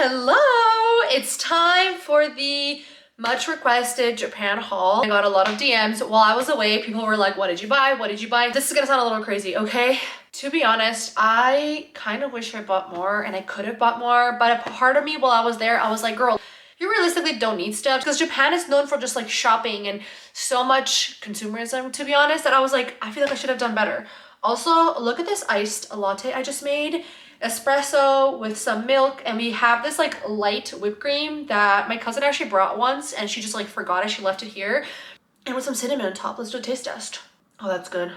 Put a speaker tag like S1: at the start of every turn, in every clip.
S1: Hello! It's time for the much requested Japan haul. I got a lot of DMs while I was away. People were like, what did you buy? What did you buy? This is gonna sound a little crazy, okay? To be honest, I kind of wish I bought more and I could have bought more, but a part of me while I was there, I was like, girl, you realistically don't need stuff because Japan is known for just like shopping and so much consumerism, to be honest, that I was like, I feel like I should have done better. Also, look at this iced latte I just made. Espresso with some milk, and we have this like light whipped cream that my cousin actually brought once and she just like forgot it. She left it here. And with some cinnamon on top. Let's do a taste test. Oh, that's good.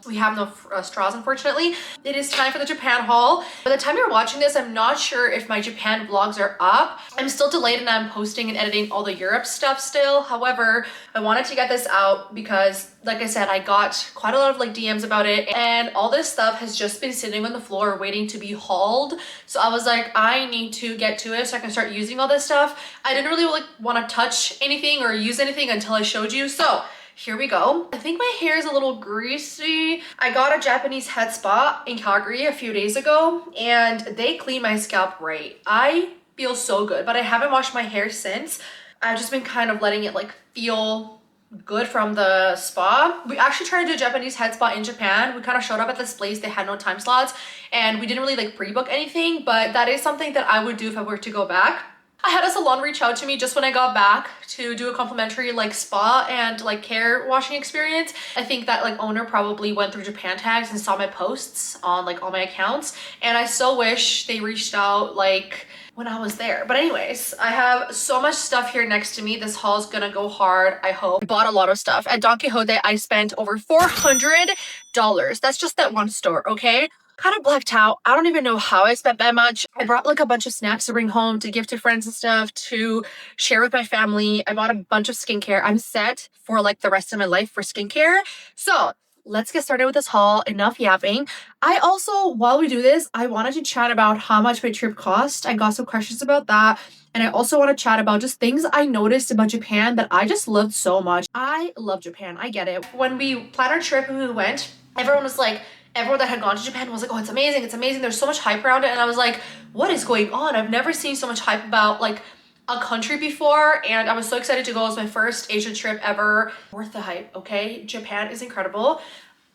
S1: We have no straws, unfortunately. It is time for the Japan haul. By the time you're watching this, I'm not sure if my Japan vlogs are up. I'm still delayed and I'm posting and editing all the Europe stuff still. However, I wanted to get this out because, like I said, I got quite a lot of like DMs about it, and all this stuff has just been sitting on the floor waiting to be hauled. So I was like, I need to get to it so I can start using all this stuff. I didn't really like want to touch anything or use anything until I showed you. So here we go. I think my hair is a little greasy. I got a Japanese head spa in Calgary a few days ago and they clean my scalp right. I feel so good, but I haven't washed my hair since. I've just been kind of letting it like feel good from the spa. We actually tried to do a Japanese head spa in Japan. We kind of showed up at this place. They had no time slots and we didn't really like pre-book anything, but that is something that I would do if I were to go back. I had a salon reach out to me just when I got back to do a complimentary like spa and like hair washing experience. I think that like owner probably went through Japan tags and saw my posts on like all my accounts, and I so wish they reached out like when I was there. But anyways, I have so much stuff here next to me. This haul is gonna go hard, I hope. I bought a lot of stuff. At Donkeyote, I spent over $400. That's just that one store, okay? Kind of blacked out. I don't even know how I spent that much. I brought like a bunch of snacks to bring home, to give to friends and stuff, to share with my family. I bought a bunch of skincare. I'm set for like the rest of my life for skincare. So let's get started with this haul. Enough yapping. I also, while we do this, I wanted to chat about how much my trip cost. I got some questions about that. And I also want to chat about just things I noticed about Japan that I just loved so much. I love Japan. I get it. When we planned our trip and we went, everyone was like, everyone that had gone to Japan was like, oh, it's amazing, it's amazing. There's so much hype around it. And I was like, what is going on? I've never seen so much hype about like a country before. And I was so excited to go. It was my first Asian trip ever. Worth the hype, okay? Japan is incredible.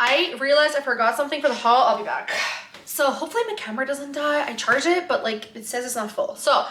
S1: I realized I forgot something for the haul. I'll be back. So hopefully my camera doesn't die. I charged it, but like it says it's not full. So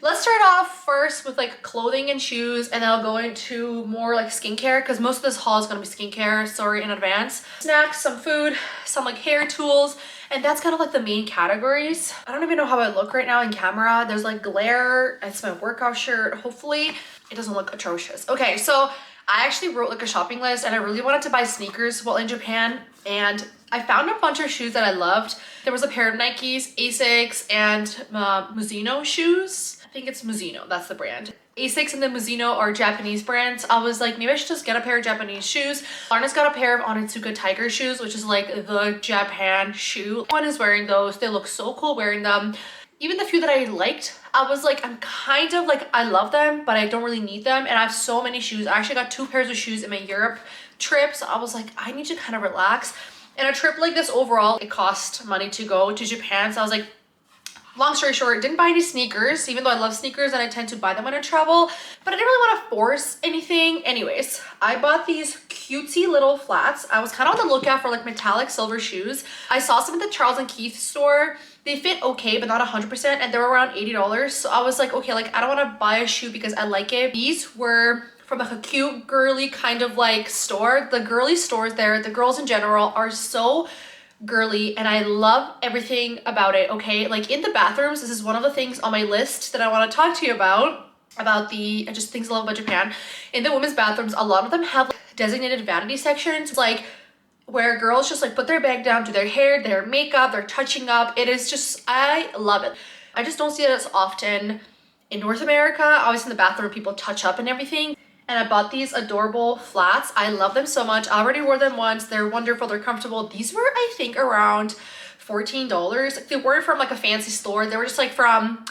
S1: let's start off first with like clothing and shoes, and then I'll go into more like skincare because most of this haul is gonna be skincare, sorry in advance. Snacks, some food, some like hair tools, and that's kind of like the main categories. I don't even know how I look right now in camera. There's like glare. It's my workout shirt. Hopefully it doesn't look atrocious. Okay, so I actually wrote like a shopping list and I really wanted to buy sneakers while in Japan, and I found a bunch of shoes that I loved. There was a pair of Nikes, Asics, and Mizuno shoes. I think it's Mizuno, that's the brand. Asics and the Mizuno are Japanese brands. I was like, maybe I should just get a pair of Japanese shoes. Lana's got a pair of Onitsuka Tiger shoes, which is like the Japan shoe. One is wearing those. They look so cool wearing them. Even the few that I liked, I was like, I'm kind of like, I love them, but I don't really need them. And I have so many shoes. I actually got 2 pairs of shoes in my Europe trip. So I was like, I need to kind of relax. And a trip like this overall, it cost money to go to Japan. So I was like, long story short, didn't buy any sneakers, even though I love sneakers and I tend to buy them when I travel, but I didn't really want to force anything. Anyways, I bought these cutesy little flats. I was kind of on the lookout for like metallic silver shoes. I saw some at the Charles and Keith store. They fit okay, but not 100%, and they were around $80. So I was like, okay, like I don't want to buy a shoe because I like it. These were from like a cute, girly kind of like store. The girly stores there, the girls in general are so girly and I love everything about it, okay? Like in the bathrooms, this is one of the things on my list that I want to talk to you about the just things I love about Japan. In the women's bathrooms, a lot of them have like designated vanity sections, like where girls just like put their bag down, do their hair, their makeup, they're touching up. It is just, I love it. I just don't see it as often in North America. Obviously in the bathroom people touch up and everything. And I bought these adorable flats. I love them so much. I already wore them once. They're wonderful. They're comfortable. These were, I think, around $14. Like, they weren't from like a fancy store. They were just like from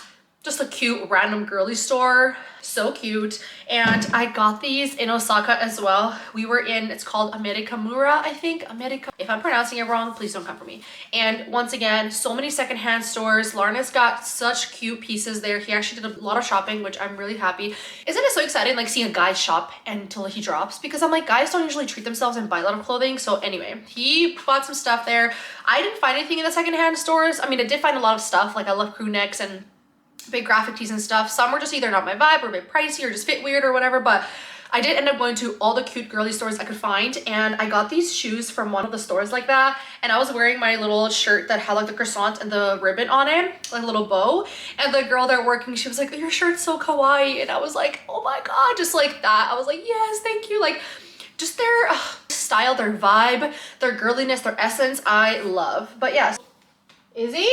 S1: just a cute random girly store. So cute. And I got these in Osaka as well. We were in, it's called Amerikamura, I think. Amerika. If I'm pronouncing it wrong, please don't come for me. And once again, so many secondhand stores. Larna's got such cute pieces there. He actually did a lot of shopping, which I'm really happy. Isn't it so exciting, like seeing a guy shop until he drops? Because I'm like, guys don't usually treat themselves and buy a lot of clothing. So anyway, he bought some stuff there. I didn't find anything in the secondhand stores. I mean, I did find a lot of stuff. Like I love crew necks and big graphic tees and stuff. Some were just either not my vibe or a bit pricey or just fit weird or whatever, but I did end up going to all the cute girly stores I could find, and I got these shoes from one of the stores like that, and I was wearing my little shirt that had like the croissant and the ribbon on it, like a little bow, and the girl there working, she was like, your shirt's so kawaii, and I was like, oh my god, just like that. I was like, yes, thank you. Like just their style, their vibe, their girliness, their essence, I love. But yes, Izzy?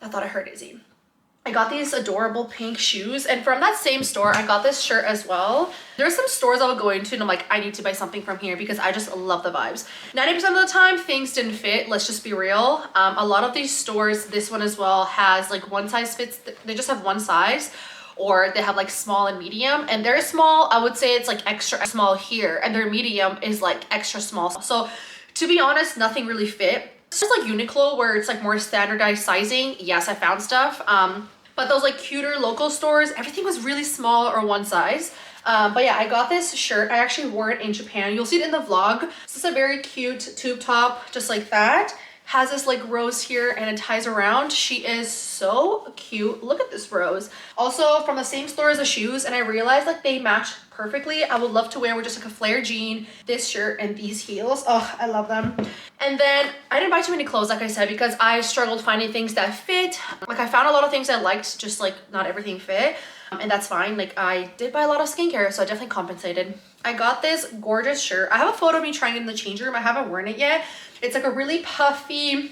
S1: I thought I heard Izzy. I got these adorable pink shoes, and from that same store I got this shirt as well. There's some stores I would go into and I'm like, I need to buy something from here because I just love the vibes. 90% of the time things didn't fit, let's just be real. A lot of these stores, this one as well, has like one size fits, they just have one size, or they have like small and medium, and their small, I would say it's like extra small here, and their medium is like extra small. So to be honest, nothing really fit. It's just like Uniqlo where it's like more standardized sizing. Yes, I found stuff. But those like cuter local stores, everything was really small or one size. But yeah, I got this shirt. I actually wore it in Japan. You'll see it in the vlog. This is a very cute tube top, just like that. Has this like rose here and it ties around. She is so cute. Look at this rose. Also from the same store as the shoes, and I realized like they match perfectly. I would love to wear with just like a flare jean, this shirt, and these heels. Oh, I love them. And then I didn't buy too many clothes, like I said, because I struggled finding things that fit. Like I found a lot of things I liked, just like not everything fit. And that's fine. Like I did buy a lot of skincare, so I definitely compensated. I got this gorgeous shirt. I have a photo of me trying it in the change room. I haven't worn it yet. It's like a really puffy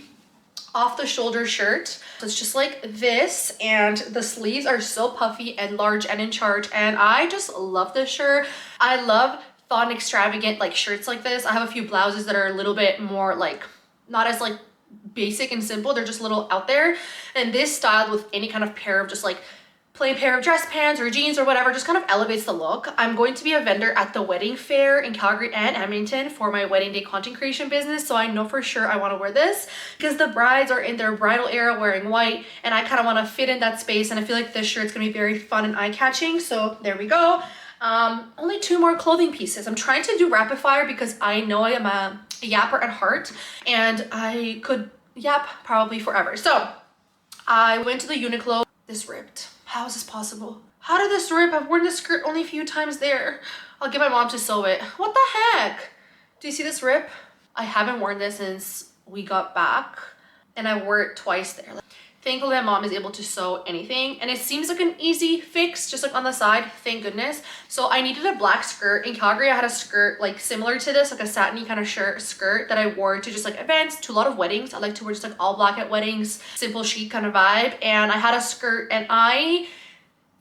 S1: off the shoulder shirt. So it's just like this, and the sleeves are so puffy and large and in charge, and I just love this shirt. I love fun, extravagant like shirts like this. I have a few blouses that are a little bit more like, not as like basic and simple. They're just a little out there, and this styled with any kind of pair of just like plain pair of dress pants or jeans or whatever just kind of elevates the look. I'm going to be a vendor at the wedding fair in Calgary and Edmonton for my wedding day content creation business, so I know for sure I want to wear this because the brides are in their bridal era wearing white, and I kind of want to fit in that space, and I feel like this shirt's gonna be very fun and eye-catching. So there we go. Only 2 more clothing pieces. I'm trying to do rapid fire because I know I am a yapper at heart and I could yap probably forever. So I went to the Uniqlo. This ripped. How is this possible? How did this rip? I've worn this skirt only a few times there. I'll get my mom to sew it. What the heck? Do you see this rip? I haven't worn this since we got back, and I wore it twice there. Thankfully, my mom is able to sew anything, and it seems like an easy fix, just like on the side, thank goodness. So I needed a black skirt. In Calgary, I had a skirt like similar to this, like a satiny kind of skirt that I wore to just like events, to a lot of weddings. I like to wear just like all black at weddings, simple chic kind of vibe. And I had a skirt, and I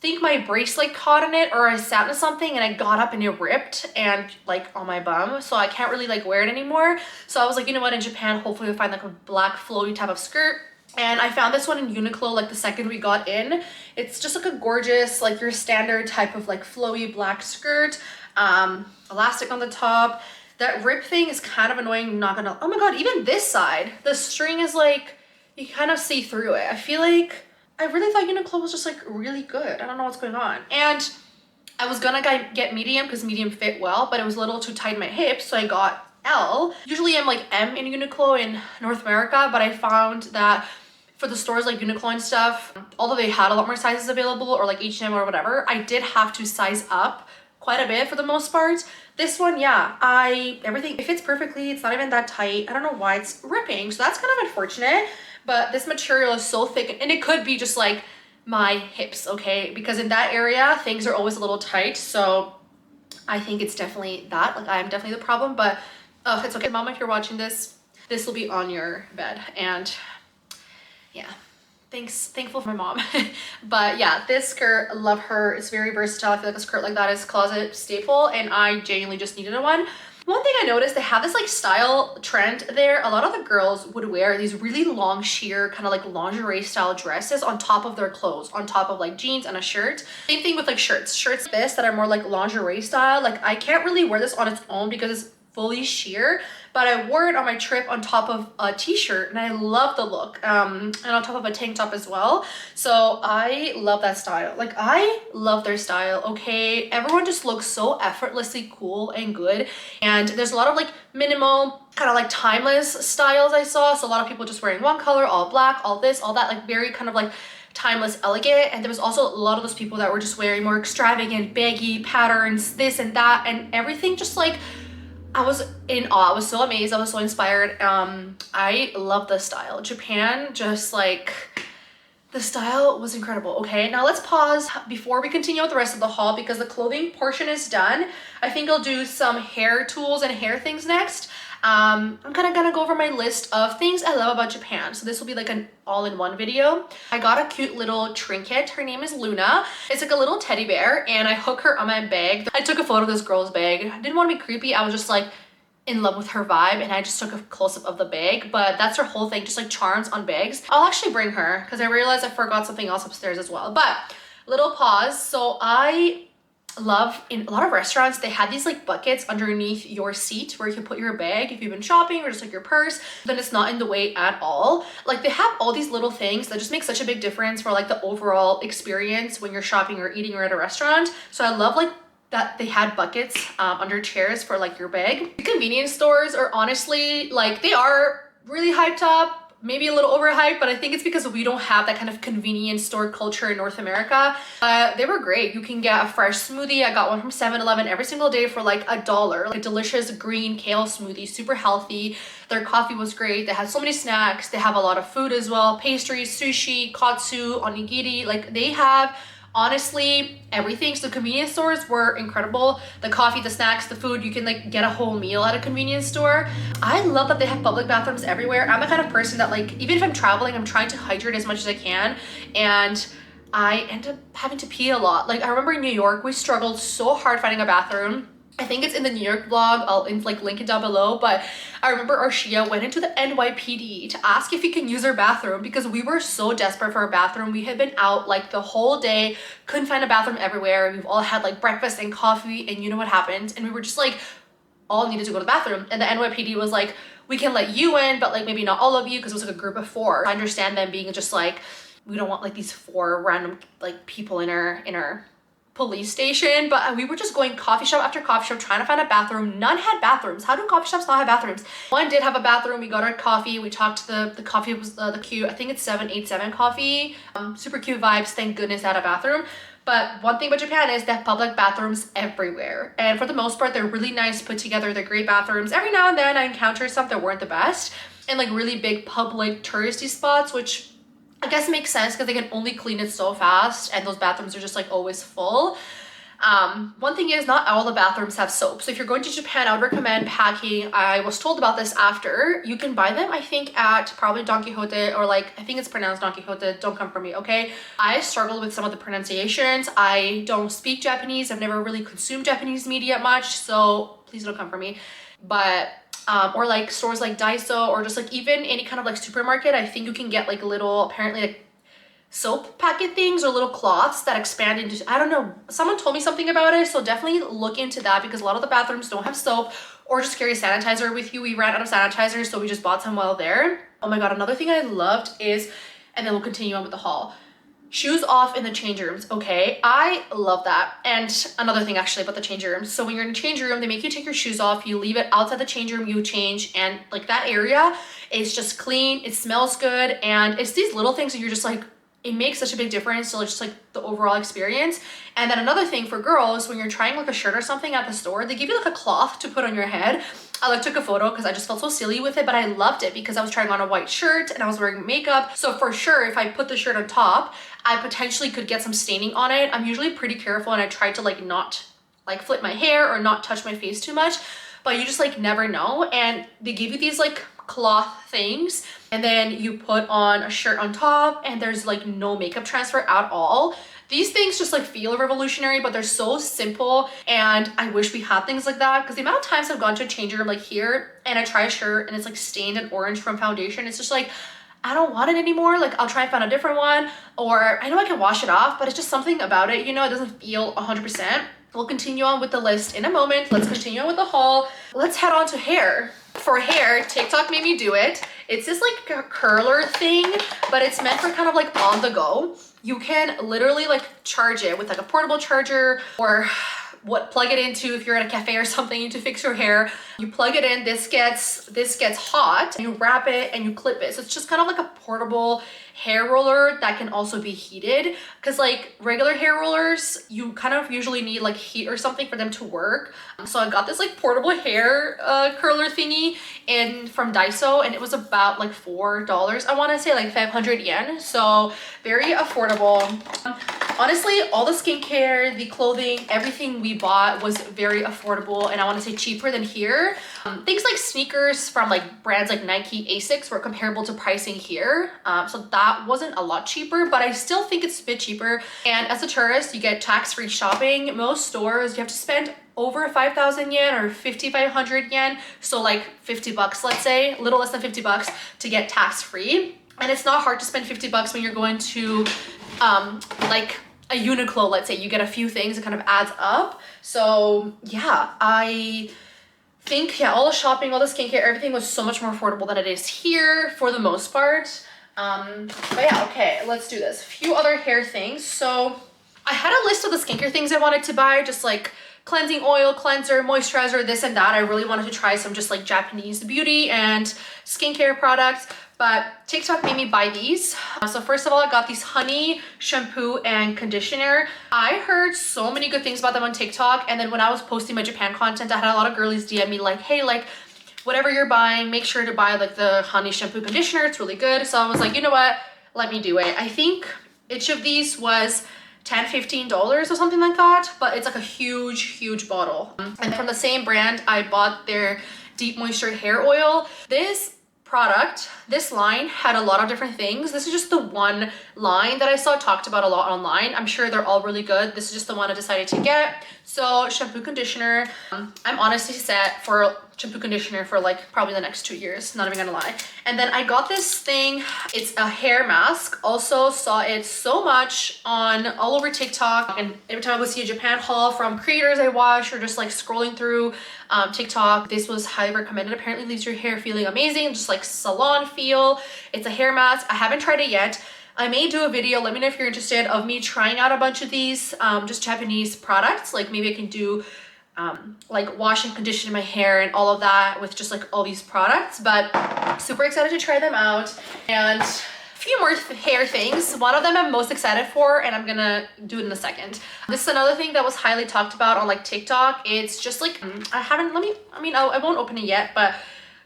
S1: think my bracelet caught in it, or I sat in something and I got up and it ripped and like on my bum, so I can't really like wear it anymore. So I was like, you know what, in Japan hopefully we'll find like a black flowy type of skirt. And I found this one in Uniqlo like the second we got in. It's just like a gorgeous, like your standard type of like flowy black skirt, elastic on the top. That rip thing is kind of annoying, not gonna, oh my god, even this side, the string is like, you kind of see through it. I feel like, I really thought Uniqlo was just like really good. I don't know what's going on. And I was gonna get medium because medium fit well, but it was a little too tight in my hips, so I got L. Usually I'm like M in Uniqlo in North America, but I found that for the stores like Uniqlo and stuff, although they had a lot more sizes available, or like H&M or whatever, I did have to size up quite a bit for the most part. This one, yeah, everything, it fits perfectly. It's not even that tight. I don't know why it's ripping, so that's kind of unfortunate, but this material is so thick, and it could be just like my hips, okay? Because in that area, things are always a little tight, so I think it's definitely that. Like, I'm definitely the problem, but it's okay. Mom, if you're watching this, this will be on your bed, and yeah, thankful for my mom. But yeah, this skirt, love her. It's very versatile. I feel like a skirt like that is closet staple, and I genuinely just needed one. One thing I noticed, they have this like style trend there. A lot of the girls would wear these really long sheer kind of like lingerie style dresses on top of their clothes, on top of like jeans and a shirt. Same thing with like shirts like this that are more like lingerie style. Like I can't really wear this on its own because it's fully sheer, but I wore it on my trip on top of a t-shirt and I love the look, and on top of a tank top as well. So I love that style. Like I love their style. Okay, everyone just looks so effortlessly cool and good, and there's a lot of like minimal kind of like timeless styles I saw. So a lot of people just wearing one color, all black, all this, all that, like very kind of like timeless, elegant. And there was also a lot of those people that were just wearing more extravagant, baggy patterns, this and that, and everything just like, I was in awe. I was so amazed. I was so inspired. I love the style. Japan, just like, the style was incredible. Okay, now let's pause before we continue with the rest of the haul because the clothing portion is done. I think I'll do some hair tools and hair things next. I'm kind of gonna go over my list of things I love about Japan. So this will be like an all-in-one video. I got a cute little trinket. Her name is Luna. It's like a little teddy bear and I hook her on my bag. I took a photo of this girl's bag. I didn't want to be creepy. I was just like in love with her vibe and I just took a close-up of the bag, but that's her whole thing, just like charms on bags. I'll actually bring her because I realized I forgot something else upstairs as well. But little pause. So I love, in a lot of restaurants they had these like buckets underneath your seat where you can put your bag if you've been shopping, or just like your purse, then it's not in the way at all. Like they have all these little things that just make such a big difference for like the overall experience when you're shopping or eating or at a restaurant. So I love like that they had buckets under chairs for like your bag. The convenience stores are honestly like, they are really hyped up, maybe a little overhyped, but I think it's because we don't have that kind of convenience store culture in North America. They were great. You can get a fresh smoothie. I got one from 7-Eleven every single day for like $1. Like a delicious green kale smoothie, super healthy. Their coffee was great. They had so many snacks. They have a lot of food as well. Pastries, sushi, katsu, onigiri. Like they have honestly everything. So the convenience stores were incredible. The coffee, the snacks, the food, you can like get a whole meal at a convenience store. I love that they have public bathrooms everywhere. I'm the kind of person that like, even if I'm traveling, I'm trying to hydrate as much as I can, and I end up having to pee a lot. Like I remember in New York, we struggled so hard finding a bathroom. I think it's in the New York vlog. I'll like link it down below. But I remember Arshia went into the NYPD to ask if he can use our bathroom because we were so desperate for a bathroom. We had been out like the whole day, couldn't find a bathroom everywhere. We've all had like breakfast and coffee, and you know what happened. And we were just like, all needed to go to the bathroom. And the NYPD was like, we can let you in, but like maybe not all of you, because it was like a group of 4. I understand them being just like, we don't want like these 4 random like people in our police station. But we were just going coffee shop after coffee shop trying to find a bathroom. None had bathrooms. How do coffee shops not have bathrooms? One did have a bathroom. We got our coffee. We talked to the coffee was the cute, I think it's 787 coffee. Super cute vibes. Thank goodness they had a bathroom. But one thing about Japan is they have public bathrooms everywhere, and for the most part they're really nice, put together. They're great bathrooms. Every now and then I encounter some that weren't the best, and like really big public touristy spots, which I guess makes sense because they can only clean it so fast, and those bathrooms are just like always full. One thing is, not all the bathrooms have soap. So if you're going to Japan, I would recommend packing. I was told about this after. You can buy them, I think, at probably Donkeyote, or like, I think it's pronounced Donkeyote. Don't come for me, okay? I struggled with some of the pronunciations. I don't speak Japanese. I've never really consumed Japanese media much, so please don't come for me. But or like stores like Daiso, or just like even any kind of like supermarket, I think you can get like little, apparently like soap packet things or little cloths that expand into, I don't know, someone told me something about it, so definitely look into that because a lot of the bathrooms don't have soap, or just carry sanitizer with you. We ran out of sanitizer, so we just bought some while there. Oh my god, another thing I loved is, and then we'll continue on with the haul, shoes off in the change rooms. Okay, I love that. And another thing actually about the change rooms, so when you're in a change room, they make you take your shoes off, you leave it outside the change room, you change, and like that area is just clean, it smells good, and it's these little things that you're just like, it makes such a big difference to just like the overall experience. And then another thing for girls, when you're trying like a shirt or something at the store, they give you like a cloth to put on your head. I like took a photo because I just felt so silly with it, but I loved it because I was trying on a white shirt and I was wearing makeup. So for sure, if I put the shirt on top, I potentially could get some staining on it. I'm usually pretty careful, and I try to like not like flip my hair or not touch my face too much, but you just like never know. And they give you these like cloth things, and then you put on a shirt on top, and there's like no makeup transfer at all. These things just like feel revolutionary, but they're so simple, and I wish we had things like that, because the amount of times I've gone to a change room like here and I try a shirt and it's like stained and orange from foundation, it's just like, I don't want it anymore. Like, I'll try and find a different one, or I know I can wash it off, but it's just something about it, you know, it doesn't feel 100%. We'll continue on with the list in a moment. Let's continue on with the haul. Let's head on to hair. For hair, TikTok made me do it. It's this like a curler thing, but it's meant for kind of like on the go. You can literally like charge it with like a portable charger, or plug it into if you're at a cafe or something to fix your hair. You plug it in, this gets hot, and you wrap it and you clip it. So it's just kind of like a portable hair roller that can also be heated, because like regular hair rollers, you kind of usually need like heat or something for them to work. So I got this like portable hair curler thingy from Daiso, and it was about like $4. I want to say like 500 yen. So very affordable. Honestly, all the skincare, the clothing, everything we bought was very affordable, and I want to say cheaper than here. Things like sneakers from like brands like Nike, Asics were comparable to pricing here. So that wasn't a lot cheaper, but I still think it's a bit cheaper. And as a tourist, you get tax-free shopping. Most stores, you have to spend over 5,000 yen or 5,500 yen. So like 50 bucks, let's say, a little less than 50 bucks to get tax-free. And it's not hard to spend 50 bucks when you're going to like a Uniqlo, let's say. You get a few things, it kind of adds up. So yeah, I think, yeah, all the shopping, all the skincare, everything was so much more affordable than it is here for the most part. But yeah, okay, let's do this. A few other hair things. So I had a list of the skincare things I wanted to buy, just like cleansing oil, cleanser, moisturizer, this and that. I really wanted to try some just like Japanese beauty and skincare products, but TikTok made me buy these. So first of all, I got these honey shampoo and conditioner. I heard so many good things about them on TikTok, and then when I was posting my Japan content, I had a lot of girlies DM me like, hey, like, whatever you're buying, make sure to buy like the honey shampoo conditioner, it's really good. So I was like, you know what, let me do it. I think each of these was $10-15 or something like that, but it's like a huge bottle. And from the same brand, I bought their deep moisture hair oil. This product, this line had a lot of different things. This is just the one line that I saw talked about a lot online. I'm sure they're all really good. This is just the one I decided to get. So shampoo, conditioner, I'm honestly set for shampoo conditioner for like probably the next 2 years, not even gonna lie. And then I got this thing, it's a hair mask. Also saw it so much on all over TikTok, and every time I would see a Japan haul from creators I watch, or just like scrolling through TikTok, this was highly recommended. Apparently leaves your hair feeling amazing, just like salon feel. It's a hair mask. I haven't tried it yet. I may do a video, let me know if you're interested, of me trying out a bunch of these just Japanese products. Like maybe I can do like wash and condition my hair and all of that with just like all these products, but super excited to try them out. And a few more hair things. One of them I'm most excited for, and I'm gonna do it in a second. This is another thing that was highly talked about on like TikTok. It's just like, I won't open it yet, but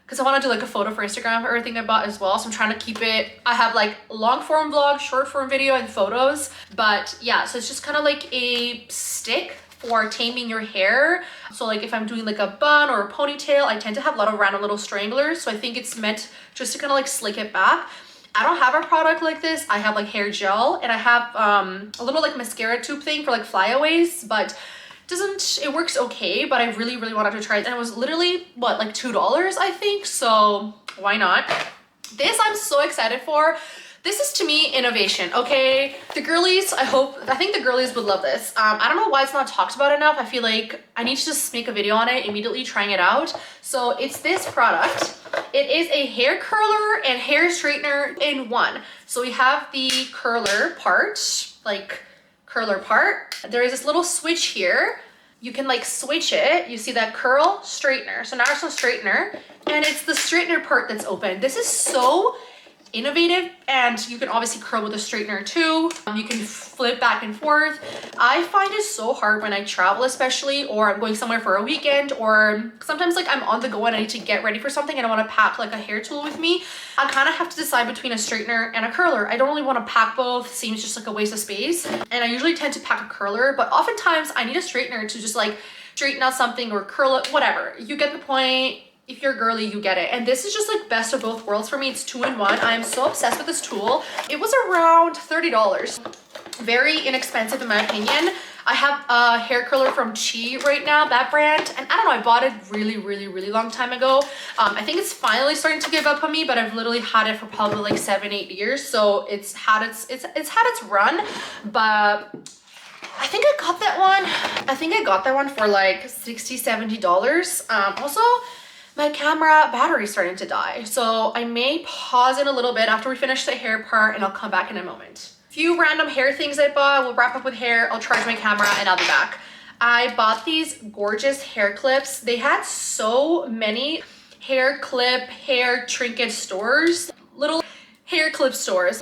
S1: because I want to do like a photo for Instagram for everything I bought as well. So I'm trying to keep it, I have like long form vlog, short form video, and photos. But yeah, so it's just kind of like a stick for taming your hair. So like if I'm doing like a bun or a ponytail, I tend to have a lot of random little stranglers. So I think it's meant just to kind of like slick it back. I don't have a product like this. I have like hair gel, and I have a little like mascara tube thing for like flyaways, but it works okay. But I really wanted to try it, and it was literally what, like $2 I think, so why not? This I'm so excited for. This is to me innovation, okay? The girlies, I think the girlies would love this. I don't know why it's not talked about enough. I feel like I need to just make a video on it immediately, trying it out. So it's this product. It is a hair curler and hair straightener in one. So we have the curler part, There is this little switch here. You can like switch it. You see that curl, straightener. So now it's a straightener, and it's the straightener part that's open. This is so innovative, and you can obviously curl with a straightener too. You can flip back and forth. I find it so hard when I travel, especially, or I'm going somewhere for a weekend, or sometimes like I'm on the go and I need to get ready for something and I want to pack like a hair tool with me. I kind of have to decide between a straightener and a curler. I don't really want to pack both. Seems just like a waste of space, and I usually tend to pack a curler, but oftentimes I need a straightener to just like straighten out something or curl it, whatever. You get the point. If you're girly, you get it. And this is just like best of both worlds for me. It's 2-in-1. I'm so obsessed with this tool. It was around $30. Very inexpensive in my opinion. I have a hair curler from Chi right now, that brand, and I don't know, I bought it really long time ago. I think it's finally starting to give up on me, but I've literally had it for probably like 7-8 years, so it's had its run. But I think I got that one for like $60-70. Also, my camera battery is starting to die, so I may pause it a little bit after we finish the hair part, and I'll come back in a moment. Few random hair things I bought. We'll wrap up with hair, I'll charge my camera, and I'll be back. I bought these gorgeous hair clips. They had so many hair clip, hair trinket stores, little hair clip stores.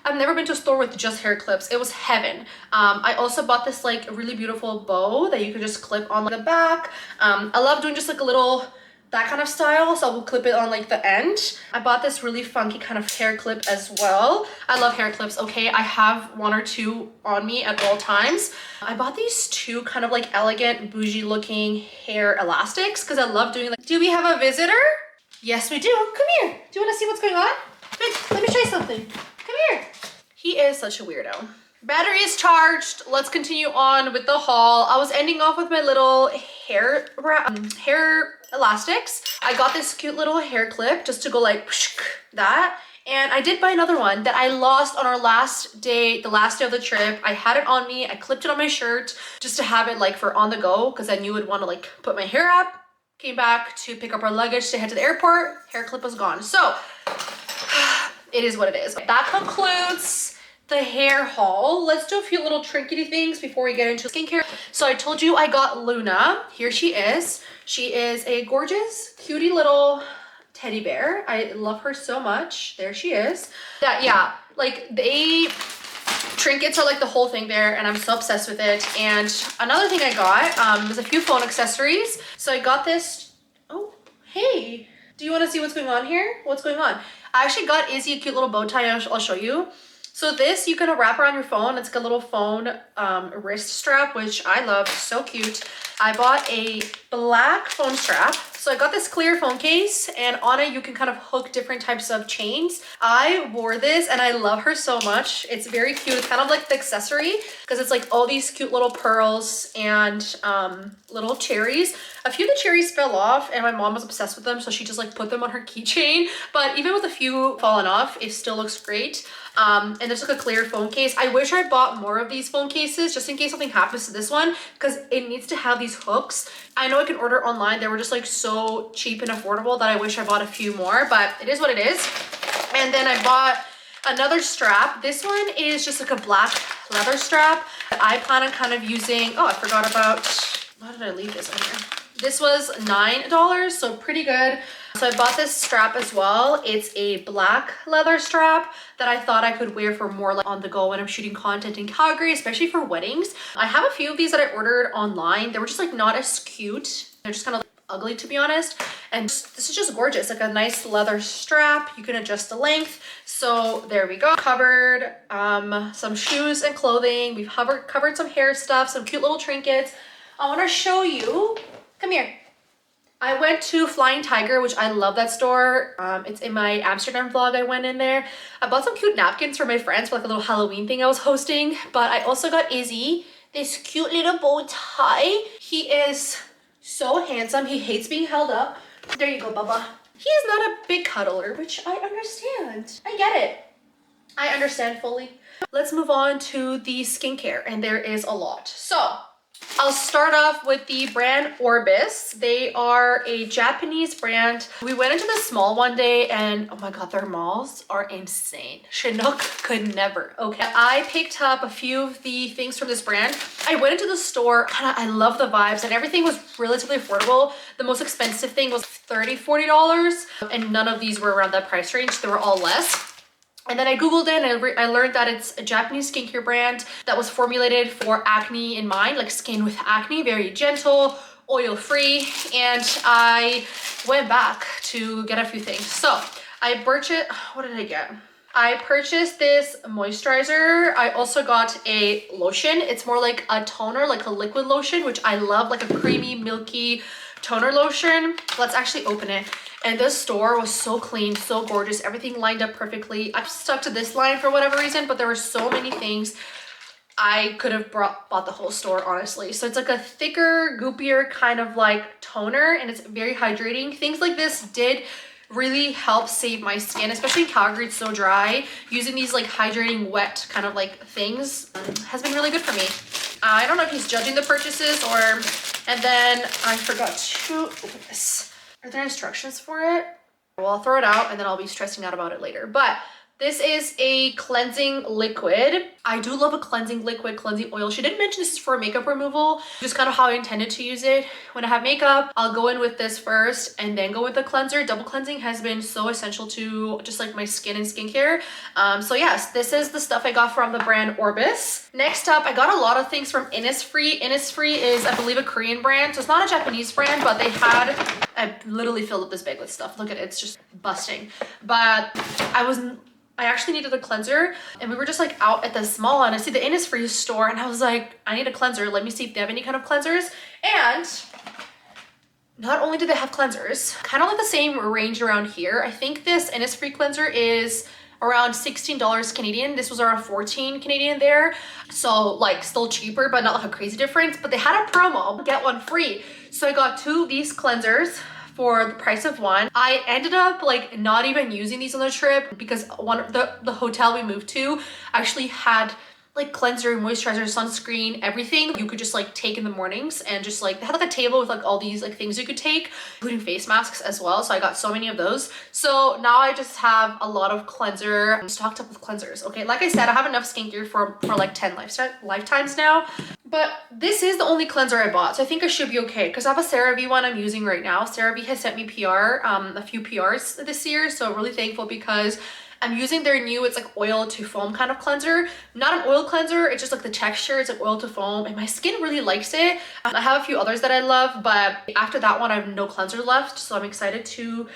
S1: I've never been to a store with just hair clips. It was heaven. I also bought this like really beautiful bow that you can just clip on like the back. I love doing just like a little, that kind of style, so I'll clip it on like the end. I bought this really funky kind of hair clip as well. I love hair clips, okay? I have 1 or 2 on me at all times. I bought these 2 kind of like elegant, bougie looking hair elastics because I love doing like, do we have a visitor? Yes, we do. Come here. Do you want to see what's going on? Let me show you something. Come here. He is such a weirdo. Battery is charged. Let's continue on with the haul. I was ending off with my little hair elastics. I got this cute little hair clip just to go like that. And I did buy another one that I lost on our last day, the last day of the trip. I had it on me. I clipped it on my shirt just to have it like for on the go because I knew I'd want to like put my hair up. Came back to pick up our luggage to head to the airport. Hair clip was gone. So it is what it is. That concludes the hair haul. Let's do a few little trinkety things before we get into skincare. So I told you I got Luna. Here she is. She is a gorgeous, cutie little teddy bear. I love her so much. There she is. Yeah, like trinkets are like the whole thing there, and I'm so obsessed with it. And another thing I got was a few phone accessories. So I got this. Oh, hey. Do you want to see what's going on here? What's going on? I actually got Izzy a cute little bow tie. I'll show you. So this you can wrap around your phone. It's like a little phone wrist strap, which I love. So cute. I bought a black phone strap. So I got this clear phone case, and on it you can kind of hook different types of chains. I wore this and I love her so much. It's very cute. It's kind of like the accessory because it's like all these cute little pearls and little cherries. A few of the cherries fell off and my mom was obsessed with them, so she just like put them on her keychain. But even with a few falling off, it still looks great. And there's like a clear phone case. I wish I bought more of these phone cases just in case something happens to this one because it needs to have these hooks. I know I can order online. They were just like so cheap and affordable that I wish I bought a few more, but it is what it is. And then I bought another strap. This one is just like a black leather strap that I plan on kind of using. Oh, I forgot about, why did I leave this on here? This was $9, so pretty good. So I bought this strap as well. It's a black leather strap that I thought I could wear for more like on the go when I'm shooting content in Calgary, especially for weddings. I have a few of these that I ordered online. They were just like not as cute. They're just kind of ugly, to be honest. And this is just gorgeous, like a nice leather strap. You can adjust the length. So there we go. Covered some shoes and clothing. We've covered some hair stuff, some cute little trinkets. I want to show you. Come here. I went to Flying Tiger, which I love that store. It's in my Amsterdam vlog. I went in there. I bought some cute napkins for my friends for like a little Halloween thing I was hosting. But I also got Izzy this cute little bow tie. He is so handsome. He hates being held up. There you go, Bubba. He is not a big cuddler, which I understand. I get it. I understand fully. Let's move on to the skincare, and there is a lot. So I'll start off with the brand Orbis. They are a Japanese brand. We went into the small one day and oh my god, their malls are insane. Chinook could never. Okay, I picked up a few of the things from this brand. I went into the store, I love the vibes, and everything was relatively affordable. The most expensive thing was $30-40, and none of these were around that price range. They were all less. And then I googled it and I learned that it's a Japanese skincare brand that was formulated for acne in mind, like skin with acne, very gentle, oil-free. And I went back to get a few things. So I purchased, what did I get? I purchased this moisturizer. I also got a lotion. It's more like a toner, like a liquid lotion, which I love, like a creamy, milky toner lotion. Let's actually open it. And this store was so clean, so gorgeous. Everything lined up perfectly. I stuck to this line for whatever reason, but there were so many things. I could have bought the whole store, honestly. So it's like a thicker, goopier kind of like toner, and it's very hydrating. Things like this did really help save my skin, especially in Calgary. It's so dry. Using these like hydrating wet kind of like things has been really good for me. I don't know if he's judging the purchases or... And then I forgot to open this. Are there instructions for it? Well, I'll throw it out and then I'll be stressing out about it later. But this is a cleansing liquid. I do love a cleansing liquid, cleansing oil. She didn't mention this is for makeup removal, just kind of how I intended to use it. When I have makeup, I'll go in with this first and then go with the cleanser. Double cleansing has been so essential to just like my skin and skincare. So yes, this is the stuff I got from the brand Orbis. Next up, I got a lot of things from Innisfree. Innisfree is, I believe, a Korean brand. So it's not a Japanese brand, but they had, I literally filled up this bag with stuff. Look at it, it's just busting. But I actually needed a cleanser, and we were just like out at the mall and I see the Innisfree store and I was like, I need a cleanser. Let me see if they have any kind of cleansers. And not only do they have cleansers, kind of like the same range around here. I think this Innisfree cleanser is around $16 Canadian. This was around 14 Canadian there. So like still cheaper, but not like a crazy difference. But they had a promo, get one free. So I got 2 of these cleansers for the price of one. I ended up like not even using these on the trip because one of the hotel we moved to actually had like cleanser, moisturizer, sunscreen, everything you could just like take in the mornings, and just like they had like a table with like all these like things you could take, including face masks as well. So I got so many of those. So now I just have a lot of cleanser. I'm stocked up with cleansers. Okay, like I said, I have enough skincare for like 10 lifetimes now. But this is the only cleanser I bought, so I think I should be okay because I have a CeraVe one I'm using right now. CeraVe has sent me a few PRs this year, so I'm really thankful because I'm using their new, it's like oil to foam kind of cleanser. Not an oil cleanser, it's just like the texture, it's like oil to foam, and my skin really likes it. I have a few others that I love, but after that one I have no cleanser left, so I'm excited to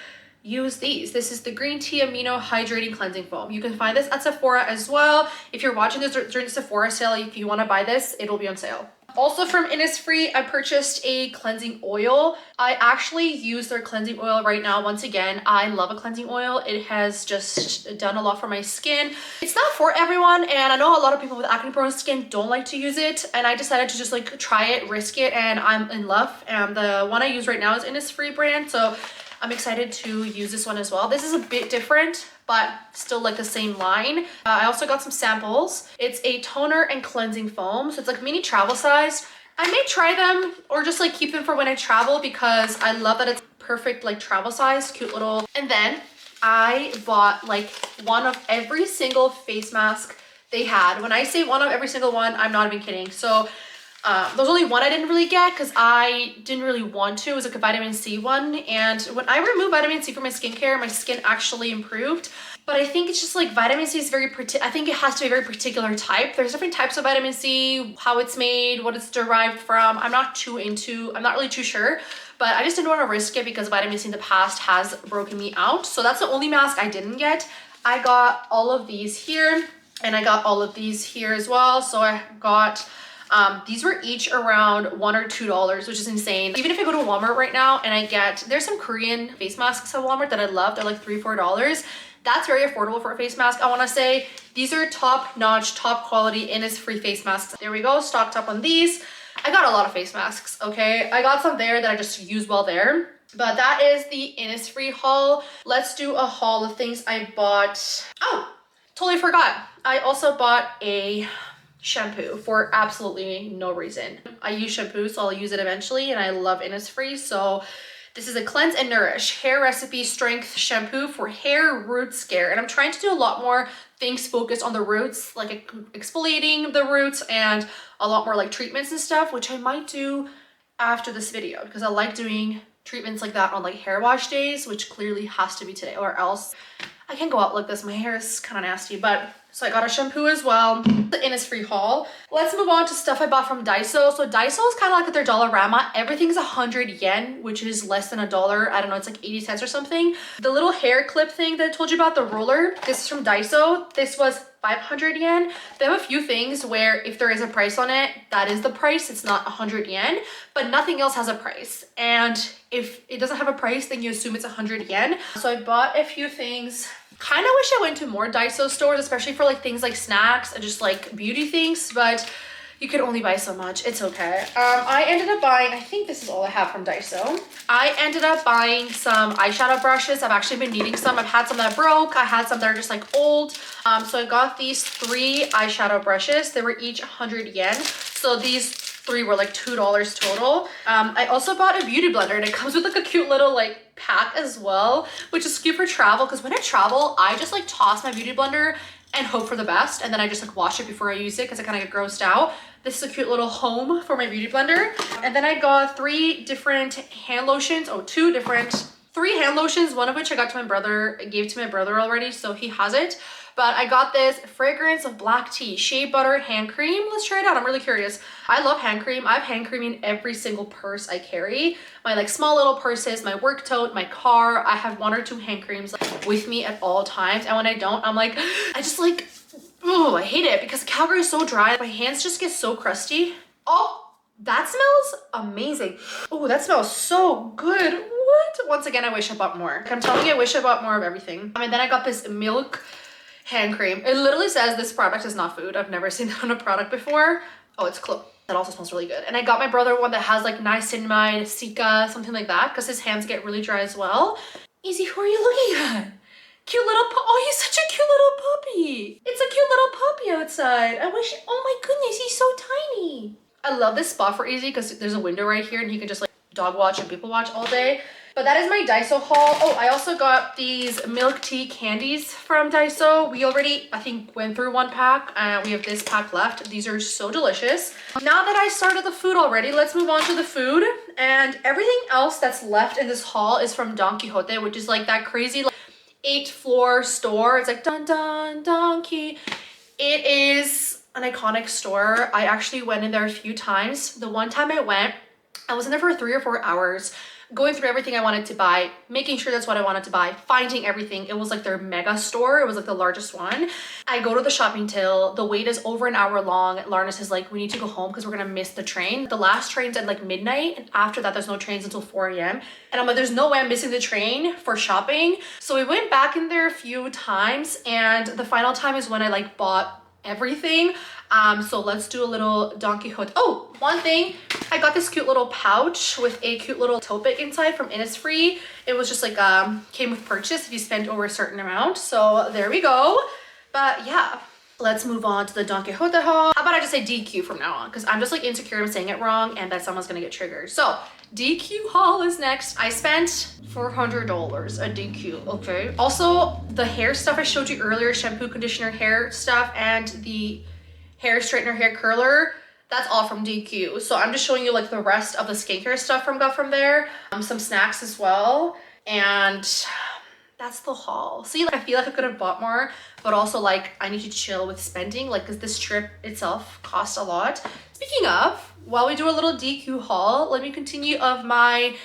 S1: use these. This is the green tea amino hydrating cleansing foam. You can find this at Sephora as well. If you're watching this during the Sephora sale, if you want to buy this, it'll be on sale. Also from Innisfree, I purchased a cleansing oil. I actually use their cleansing oil right now. Once again, I love a cleansing oil. It has just done a lot for my skin. It's not for everyone, and I know a lot of people with acne prone skin don't like to use it, and I decided to just like try it, risk it, and I'm in love. And the one I use right now is Innisfree brand, so I'm excited to use this one as well. This is a bit different, but still like the same line. I also got some samples. It's a toner and cleansing foam. So it's like mini travel size. I may try them or just like keep them for when I travel because I love that it's perfect like travel size, cute little. And then I bought like one of every single face mask they had. When I say one of every single one, I'm not even kidding. So there's only one I didn't really get because I didn't really want to. It was like a vitamin C one, and when I removed vitamin C from my skincare, my skin actually improved. But I think it's just like vitamin C is I think it has to be a very particular type. There's different types of vitamin C, how it's made, what it's derived from. I'm not really too sure, but I just didn't want to risk it because vitamin C in the past has broken me out. So that's the only mask I didn't get. I got all of these here, and I got all of these here as well. So I got these were each around $1 or $2, which is insane. Even if I go to Walmart right now and there's some Korean face masks at Walmart that I love. They're like $3 or $4. That's very affordable for a face mask. I want to say these are top notch, top quality Innisfree face masks. There we go, stocked up on these. I got a lot of face masks, okay? I got some there that I just use while there. But that is the Innisfree haul. Let's do a haul of things I bought. Oh, totally forgot. I also bought a shampoo for absolutely no reason. I use shampoo, so I'll use it eventually, and I love Innisfree. So this is a Cleanse and Nourish Hair Recipe Strength Shampoo for hair roots care. And I'm trying to do a lot more things focused on the roots, like exfoliating the roots and a lot more like treatments and stuff, which I might do after this video because I like doing treatments like that on like hair wash days, which clearly has to be today or else I can't go out like this. My hair is kind of nasty, but So I got a shampoo as well. The Innisfree haul. Let's move on to stuff I bought from Daiso. So Daiso is kind of like their Dollarama. Everything's 100 yen, which is less than $1. I don't know, it's like 80 cents or something. The little hair clip thing that I told you about, the roller, this is from Daiso. This was 500 yen. They have a few things where if there is a price on it, that is the price. It's not 100 yen, but nothing else has a price. And if it doesn't have a price, then you assume it's 100 yen. So I bought a few things. Kind of wish I went to more Daiso stores, especially for like things like snacks and just like beauty things, but you could only buy so much. It's okay. I ended up buying, I think this is all I have from Daiso. I ended up buying some eyeshadow brushes. I've actually been needing some. I've had some that broke. I had some that are just like old. So I got these 3 eyeshadow brushes. They were each 100 yen. So these 3 were like $2 total. I also bought a beauty blender, and it comes with like a cute little like pack as well, which is cute for travel, because when I travel, I just like toss my beauty blender and hope for the best, and then I just like wash it before I use it because I kind of get grossed out. This is a cute little home for my beauty blender. And then I got 3 different hand lotions. Oh, 3 hand lotions, one of which I got to my brother. I gave to my brother already, so he has it. But I got this fragrance of black tea shea butter hand cream. Let's try it out. I'm really curious. I love hand cream. I have hand cream in every single purse I carry. My like small little purses, my work tote, my car. I have 1 or 2 hand creams like, with me at all times. And when I don't, I'm like, I just like, oh, I hate it because Calgary is so dry. My hands just get so crusty. Oh, that smells amazing. Oh, that smells so good. What? Once again, I wish I bought more. I'm telling you, I wish I bought more of everything. And then I got this milk hand cream. It literally says this product is not food. I've never seen that on a product before. Oh, it's clove. That also smells really good. And I got my brother one that has like niacinamide, cica, something like that, because his hands get really dry as well. Easy, who are you looking at? Cute little oh, he's such a cute little puppy. It's a cute little puppy outside. I wish, oh my goodness, he's so tiny. I love this spot for Easy because there's a window right here and he can just like dog watch and people watch all day. But that is my Daiso haul. Oh, I also got these milk tea candies from Daiso. We already, I think, went through 1 pack. We have this pack left. These are so delicious. Now that I started the food already, let's move on to the food. And everything else that's left in this haul is from Donkeyote, which is like that crazy like 8th-floor store. It's like dun dun donkey. It is an iconic store. I actually went in there a few times. The one time I went, I was in there for 3 or 4 hours, going through everything I wanted to buy, making sure that's what I wanted to buy, finding everything. It was like their mega store. It was like the largest one. I go to the shopping till the wait is over an hour long. Larnus is like, we need to go home because we're gonna miss the train. The last train's at like midnight, and after that there's no trains until 4 a.m. And I'm like, there's no way I'm missing the train for shopping. So we went back in there a few times, and the final time is when I like bought everything. So let's do a little Donkeyote. Oh, one thing, I got this cute little pouch with a cute little topic inside from Innisfree. It was just like came with purchase if you spend over a certain amount. So there we go. But yeah, let's move on to the Donkeyote haul. How about I just say DQ from now on, because I'm just like insecure I'm saying it wrong and that someone's gonna get triggered. So DQ haul is next. I spent $400 a DQ. Okay, also the hair stuff I showed you earlier, shampoo, conditioner, hair stuff, and the hair straightener, hair curler, that's all from DQ. So I'm just showing you like the rest of the skincare stuff got from there. Some snacks as well, and that's the haul. See, like I feel like I could have bought more, but also like I need to chill with spending, like because this trip itself cost a lot. Speaking of, while we do a little DQ haul, let me continue of my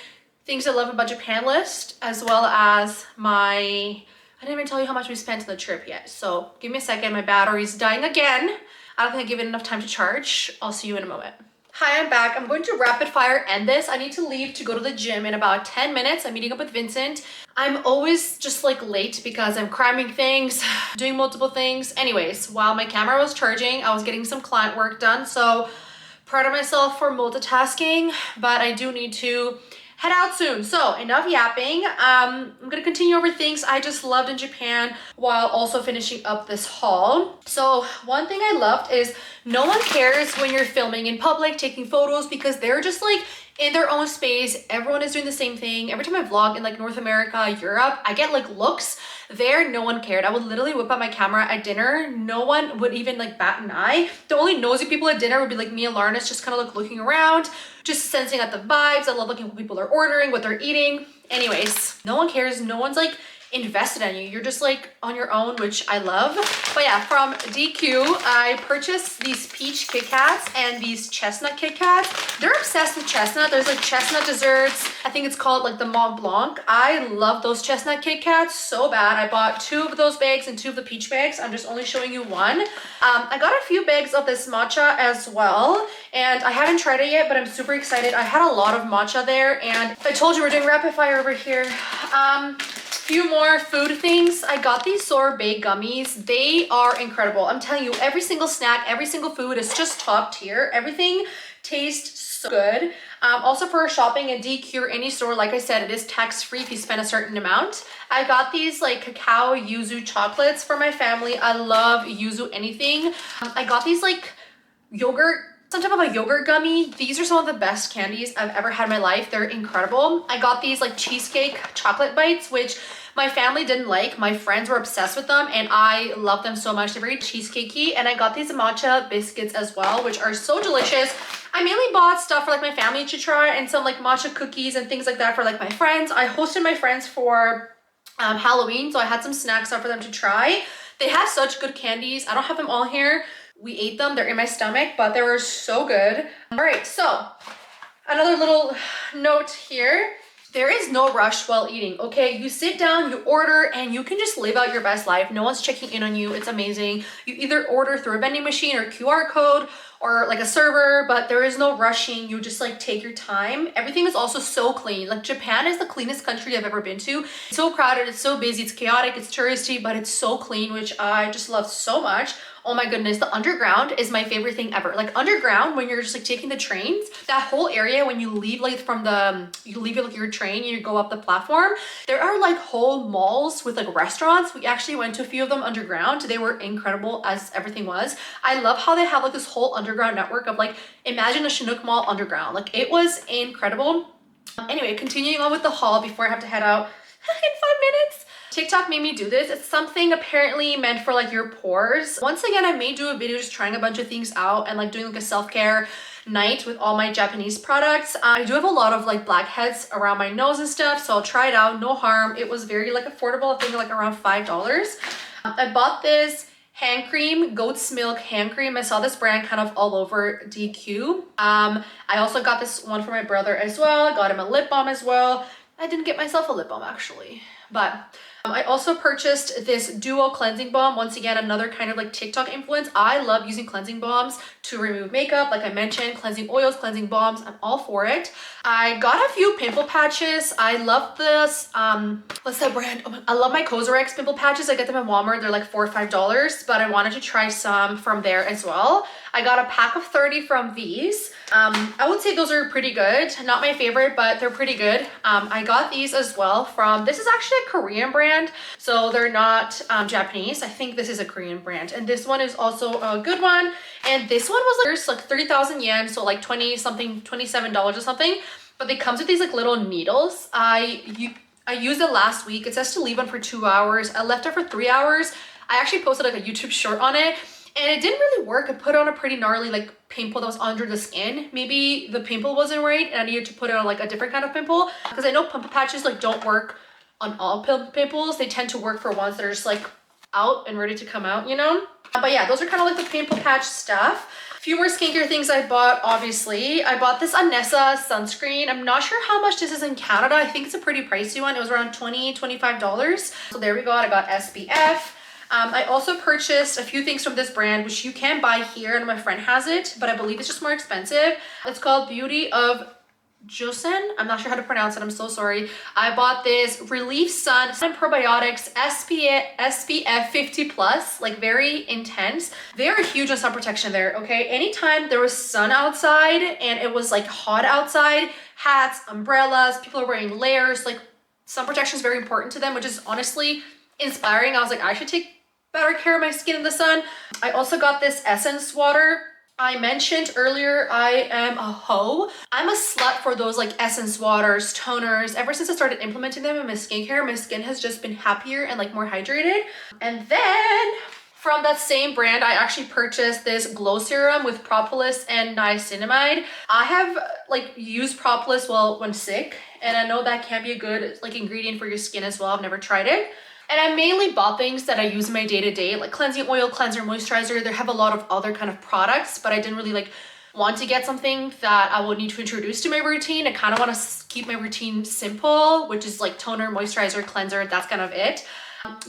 S1: things I love about Japan list, as well as my, I didn't even tell you how much we spent on the trip yet. So give me a second, my battery's dying again. I don't think I give it enough time to charge. I'll see you in a moment. Hi, I'm back. I'm going to rapid fire end this. I need to leave to go to the gym in about 10 minutes. I'm meeting up with Vincent. I'm always just like late because I'm cramming things, doing multiple things. Anyways, while my camera was charging, I was getting some client work done. So proud of myself for multitasking, but I do need to head out soon. So enough yapping. I'm gonna continue over things I just loved in Japan while also finishing up this haul. So one thing I loved is no one cares when you're filming in public, taking photos, because they're just like in their own space. Everyone is doing the same thing. Every time I vlog in like North America, Europe, I get like looks. There, no one cared. I would literally whip out my camera at dinner. No one would even like bat an eye. The only nosy people at dinner would be like me and Larnus, just kind of like looking around, just sensing out the vibes. I love looking at what people are ordering, what they're eating. Anyways, no one cares. No one's like invested in you. You're just like on your own, which I love. But yeah, from DQ, I purchased these peach Kit Kats and these chestnut Kit Kats. They're obsessed with chestnut. There's like chestnut desserts. I think it's called like the Mont Blanc. I love those chestnut Kit Kats so bad. I bought 2 of those bags and 2 of the peach bags. I'm just only showing you one. I got a few bags of this matcha as well, and I haven't tried it yet, but I'm super excited. I had a lot of matcha there, and I told you we're doing rapid fire over here. Few more food things. I got these sorbet gummies. They are incredible. I'm telling you, every single snack, every single food is just top tier. Everything tastes so good. Also for shopping at DQ or any store, like I said, it is tax-free if you spend a certain amount. I got these like cacao yuzu chocolates for my family. I love yuzu anything. I got these like yogurt, some type of a yogurt gummy. These are some of the best candies I've ever had in my life. They're incredible. I got these like cheesecake chocolate bites, which my family didn't like. My friends were obsessed with them and I love them so much. They're very cheesecakey. And I got these matcha biscuits as well, which are so delicious. I mainly bought stuff for like my family to try and some like matcha cookies and things like that for like my friends. I hosted my friends for Halloween, so I had some snacks up for them to try. They have such good candies. I don't have them all here. We ate them. They're in my stomach, but they were so good. All right, so another little note here. There is no rush while eating, okay? You sit down, you order, and you can just live out your best life. No one's checking in on you. It's amazing. You either order through a vending machine or QR code or like a server, but there is no rushing. You just like take your time. Everything is also so clean. Like Japan is the cleanest country I've ever been to. It's so crowded, it's so busy, it's chaotic, it's touristy, but it's so clean, which I just love so much. Oh my goodness, the underground is my favorite thing ever. Like underground, when you're just like taking the trains, that whole area when you leave like from the, you leave like your train and you go up the platform, there are like whole malls with like restaurants. We actually went to a few of them underground. They were incredible as everything was. I love how they have like this whole underground network of like, imagine a Chinook mall underground. Like it was incredible. Anyway, continuing on with the haul before I have to head out in 5 minutes. TikTok made me do this. It's something apparently meant for like your pores. Once again, I may do a video just trying a bunch of things out and like doing like a self-care night with all my Japanese products. I do have a lot of like blackheads around my nose and stuff, so I'll try it out, no harm. It was very like affordable, I think like around $5. I bought this hand cream, goat's milk hand cream. I saw this brand kind of all over DQ. I also got this one for my brother as well. I got him a lip balm as well. I didn't get myself a lip balm actually, but I also purchased this duo cleansing balm. Once again, another kind of like TikTok influence. I love using cleansing balms to remove makeup. Like I mentioned, cleansing oils, cleansing balms, I'm all for it. I got a few pimple patches. I love this, what's that brand? Oh, I love my Cosrx pimple patches. I get them at Walmart. They're like $4 or $5, but I wanted to try some from there as well. I got a pack of 30 from these. I would say those are pretty good. Not my favorite, but they're pretty good. I got these as well from, this is actually a Korean brand, so they're not Japanese. I think this is a Korean brand, and this one is also a good one. And this one was like 30,000 yen, so like 20 something, $27 or something. But it comes with these like little needles. I used it last week. It says to leave on for 2 hours. I left it for 3 hours. I actually posted like a YouTube short on it, and it didn't really work. I put on a pretty gnarly like pimple that was under the skin. Maybe the pimple wasn't right and I needed to put it on like a different kind of pimple, because I know pimple patches like don't work on all pimples. They tend to work for ones that are just like out and ready to come out, you know? But yeah, those are kind of like the pimple patch stuff. A few more skincare things I bought, obviously. I bought this Anessa sunscreen. I'm not sure how much this is in Canada. I think it's a pretty pricey one. It was around $20, $25. So there we go. I got SPF. I also purchased a few things from this brand, which you can buy here, and my friend has it, but I believe it's just more expensive. It's called Beauty of Joseon. I'm not sure how to pronounce it. I'm so sorry. I bought this Relief Sun Probiotics SPF 50 plus, like very intense. They're huge on sun protection there, okay? Anytime there was sun outside and it was like hot outside, hats, umbrellas, people are wearing layers, like sun protection is very important to them, which is honestly inspiring. I was like, I should take better care of my skin in the sun. I also got this essence water. I mentioned earlier, I am a hoe. I'm a slut for those like essence waters, toners. Ever since I started implementing them in my skincare, my skin has just been happier and like more hydrated. And then from that same brand, I actually purchased this glow serum with propolis and niacinamide. I have like used propolis when sick, and I know that can be a good like ingredient for your skin as well. I've never tried it. And I mainly bought things that I use in my day-to-day, like cleansing oil, cleanser, moisturizer. They have a lot of other kind of products, but I didn't really like want to get something that I would need to introduce to my routine. I kind of want to keep my routine simple, which is like toner, moisturizer, cleanser. That's kind of it.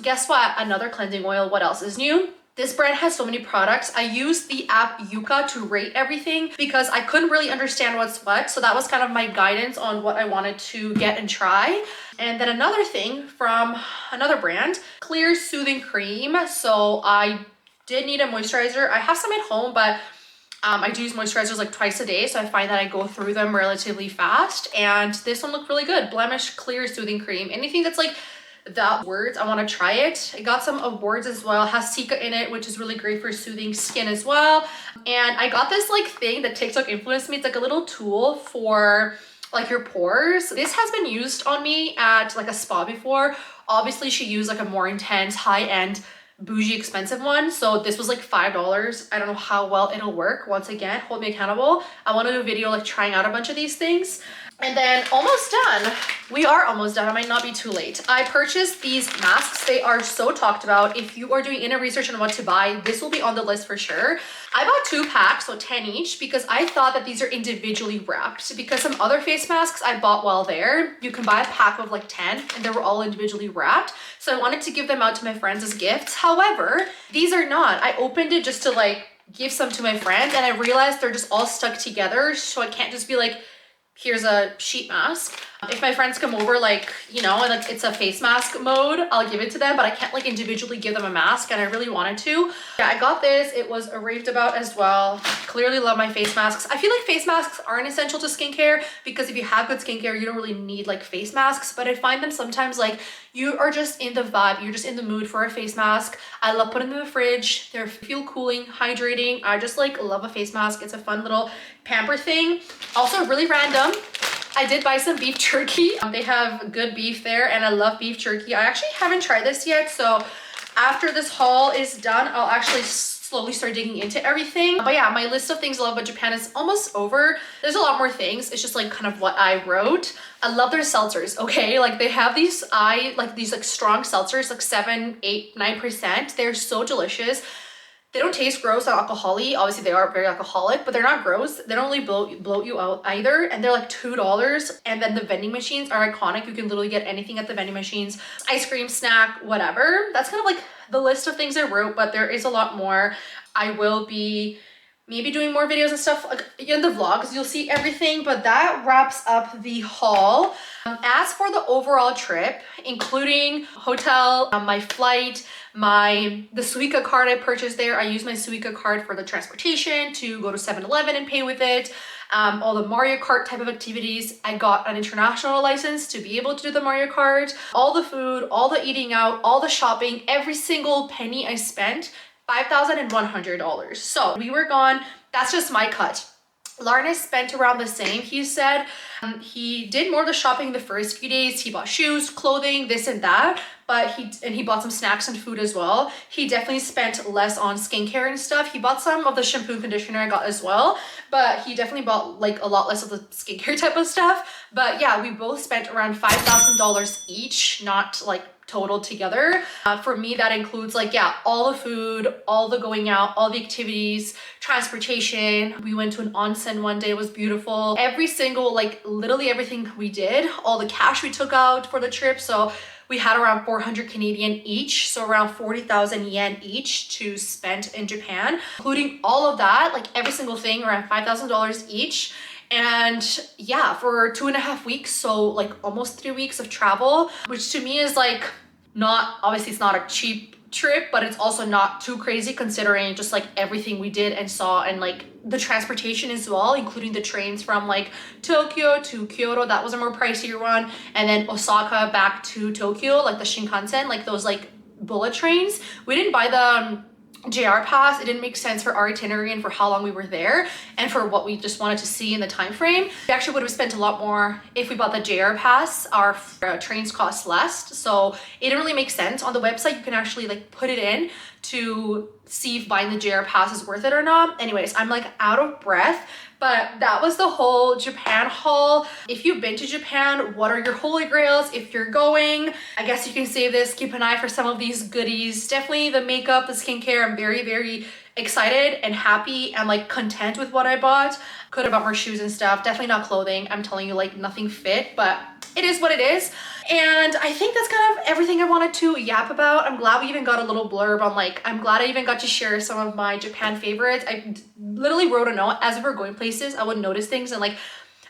S1: Guess what? Another cleansing oil. What else is new? This brand has so many products. I used the app Yuka to rate everything because I couldn't really understand what's what. So that was kind of my guidance on what I wanted to get and try. And then another thing from another brand, Clear Soothing Cream. So I did need a moisturizer. I have some at home, but I do use moisturizers like twice a day. So I find that I go through them relatively fast. And this one looked really good. Blemish Clear Soothing Cream. Anything that's like that words, I want to try it. I got some awards as well. It has Sika in it, which is really great for soothing skin as well. And I got this like thing that TikTok influenced me. It's like a little tool for like your pores. This has been used on me at like a spa before. Obviously she used like a more intense, high-end, bougie, expensive one. So this was like $5. I don't know how well it'll work. Once again, hold me accountable. I want to do a video like trying out a bunch of these things. And then almost done. We are almost done. I might not be too late. I purchased these masks. They are so talked about. If you are doing inner research on what to buy, this will be on the list for sure. I bought 2 packs, so 10 each, because I thought that these are individually wrapped. Because some other face masks I bought while there, you can buy a pack of like 10 and they were all individually wrapped. So I wanted to give them out to my friends as gifts. However, these are not. I opened it just to like give some to my friends and I realized they're just all stuck together. So I can't just be like, here's a sheet mask. If my friends come over, like, you know, and like it's a face mask mode, I'll give it to them, but I can't like individually give them a mask, and I really wanted to. Yeah, I got this. It was raved about as well. Clearly love my face masks. I feel like face masks aren't essential to skincare because if you have good skincare, you don't really need like face masks, but I find them sometimes like you are just in the vibe, you're just in the mood for a face mask. I love putting them in the fridge. They feel cooling, hydrating. I just like love a face mask. It's a fun little pamper thing. Also really random, I did buy some beef jerky. They have good beef there and I love beef jerky. I actually haven't tried this yet, so after this haul is done, I'll actually slowly start digging into everything. But yeah, my list of things I love about Japan is almost over. There's a lot more things. It's just like kind of what I wrote. I love their seltzers, okay? Like they have these these strong seltzers, like 7, 8, 9%. They're so delicious. They don't taste gross or alcoholic. Obviously they are very alcoholic, but they're not gross. They don't really bloat you out either. And they're like $2. And then the vending machines are iconic. You can literally get anything at the vending machines. Ice cream, snack, whatever. That's kind of like the list of things I wrote, but there is a lot more. I will be maybe doing more videos and stuff like in the vlogs. You'll see everything, but that wraps up the haul. As for the overall trip, including hotel, my flight, the Suica card I purchased there. I used my Suica card for the transportation to go to 7-Eleven and pay with it. All the Mario Kart type of activities. I got an international license to be able to do the Mario Kart. All the food, all the eating out, all the shopping, every single penny I spent, $5,100. So we were gone. That's just my cut. Larna spent around the same, he said. He did more of the shopping the first few days. He bought shoes, clothing, this and that, but he bought some snacks and food as well. He definitely spent less on skincare and stuff. He bought some of the shampoo and conditioner I got as well, but he definitely bought like a lot less of the skincare type of stuff. But yeah, we both spent around $5,000 each, not like total together. For me, that includes like, yeah, all the food, all the going out, all the activities, transportation. We went to an onsen one day. It was beautiful. Every single, like literally everything we did, all the cash we took out for the trip. So we had around 400 Canadian each, so around 40,000 yen each to spend in Japan, including all of that, like every single thing, around $5,000 each. And yeah, for 2.5 weeks, so like almost 3 weeks of travel, which to me is like not, obviously it's not a cheap trip, but it's also not too crazy considering just like everything we did and saw, and like the transportation as well, including the trains from like Tokyo to Kyoto. That was a more pricier one, and then Osaka back to Tokyo, like the Shinkansen, like those like bullet trains. We didn't buy the JR pass. It didn't make sense for our itinerary and for how long we were there and for what we just wanted to see in the time frame. We actually would have spent a lot more if we bought the JR pass. Our trains cost less, so it didn't really make sense. On the website you can actually like put it in to see if buying the JR pass is worth it or not. Anyways, I'm like out of breath, But that was the whole Japan haul. If you've been to Japan, what are your holy grails? If you're going, I guess you can save this, keep an eye for some of these goodies. Definitely the makeup, the skincare, I'm very, very excited and happy and like content with what I bought. Could have bought more shoes and stuff. Definitely not clothing. I'm telling you, like, nothing fit, but it is what it is. And I think that's kind of everything I wanted to yap about. I'm glad we even got a little blurb on, like, I'm glad I even got to share some of my Japan favorites. I literally wrote a note as we were going places. I would notice things and like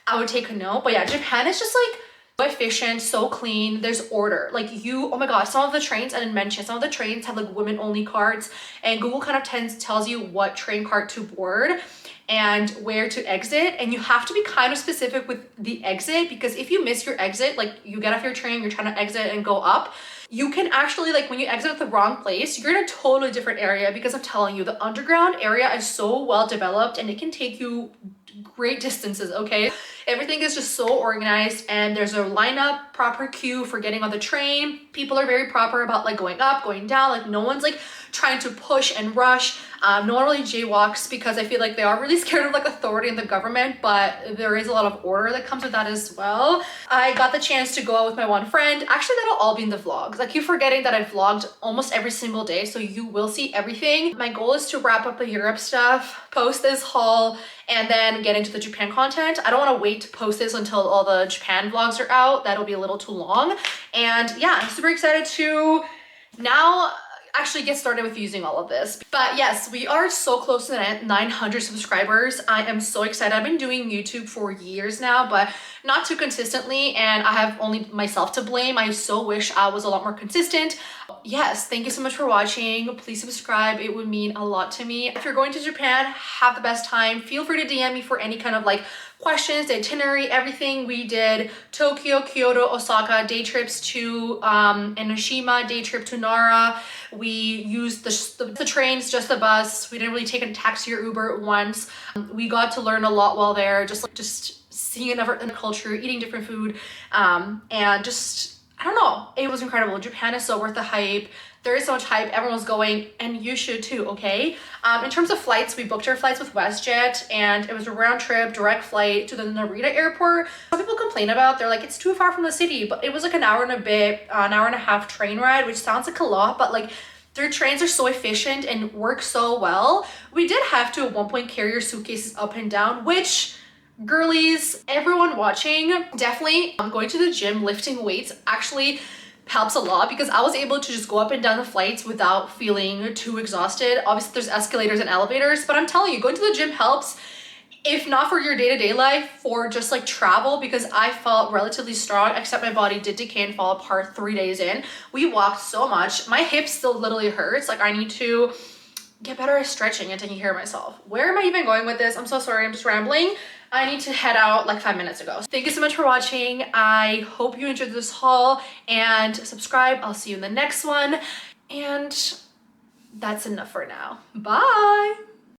S1: I would take a note. But yeah, Japan is just like so efficient, so clean. There's order. Like oh my god, some of the trains, I didn't mention, some of the trains have like women only cards, and Google kind of tells you what train card to board and where to exit, and you have to be kind of specific with the exit, because if you miss your exit, like you get off your train, you're trying to exit and go up, you can actually, like, when you exit at the wrong place, you're in a totally different area, because I'm telling you, the underground area is so well developed and it can take you great distances. Okay, everything is just so organized, and there's a lineup, proper queue for getting on the train. People are very proper about like going up, going down. Like no one's like trying to push and rush. No one really jaywalks, because I feel like they are really scared of like authority in the government, but there is a lot of order that comes with that as well. I got the chance to go out with my one friend. Actually, that'll all be in the vlogs. I keep forgetting that I vlogged almost every single day, so you will see everything. My goal is to wrap up the Europe stuff, post this haul, and then get into the Japan content. I don't want to wait to post this until all the Japan vlogs are out. That'll be a little too long. And yeah, I'm super excited to now actually get started with using all of this. But yes, we are so close to 900 subscribers. I am so excited. I've been doing YouTube for years now, but not too consistently, and I have only myself to blame. I so wish I was a lot more consistent. Yes, thank you so much for watching. Please subscribe. It would mean a lot to me. If you're going to Japan, have the best time. Feel free to DM me for any kind of like questions, the itinerary, everything. We did Tokyo, Kyoto, Osaka, day trips to Enoshima, day trip to Nara. We used the trains, just the bus. We didn't really take a taxi or Uber once. We got to learn a lot while there, just seeing another culture, eating different food, and just, I don't know, it was incredible. Japan is so worth the hype. There is so much hype, everyone's going, and you should too, okay? In terms of flights, we booked our flights with WestJet, and it was a round trip, direct flight to the Narita airport. Some people complain about, they're like, it's too far from the city, but it was like an hour and a bit, an hour and a half train ride, which sounds like a lot, but like, their trains are so efficient and work so well. We did have to at one point carry your suitcases up and down, which, girlies, everyone watching, definitely going to the gym, lifting weights actually helps a lot, because I was able to just go up and down the flights without feeling too exhausted. Obviously there's escalators and elevators, but I'm telling you, going to the gym helps, if not for your day-to-day life, for just like travel, because I felt relatively strong, except my body did decay and fall apart 3 days in. We walked so much. My hip still literally hurts. Like I need to get better at stretching and taking care of myself. Where am I even going with this? I'm so sorry, I'm just rambling. I need to head out like 5 minutes ago. Thank you so much for watching. I hope you enjoyed this haul, and subscribe. I'll see you in the next one. And that's enough for now. Bye.